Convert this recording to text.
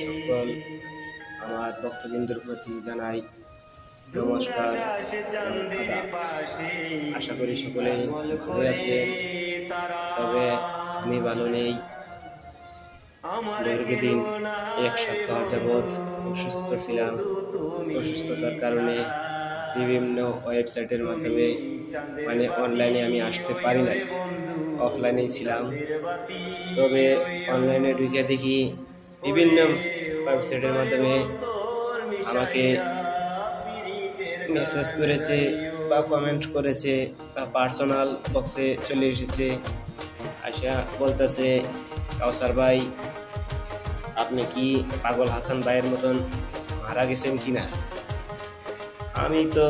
সকল আমার ভক্তবৃন্দের প্রতি জানাই নমস্কার এবং আদাব। আশা করি সকলেই ভালো আছে, তবে আমি ভালো নেই। দীর্ঘদিন 1 সপ্তাহ যাবৎ অসুস্থ ছিলাম। অসুস্থতার কারণে বিভিন্ন ওয়েবসাইটের মাধ্যমে অনলাইনে আমি আসতে পারি নাই, অফলাইনেই ছিলাম। তবে অনলাইনে ঢুকে দেখি বিভিন্ন ওয়েবসাইটের মাধ্যমে আমাকে মেসেজ করেছে বা কমেন্ট করেছে বা পার্সোনাল বক্সে চলে এসেছে, আশা বলতেছে, কাউসার ভাই আপনি কি পাগল হাসান ভাইয়ের মতন মারা গেছেন কিনা। আমি তো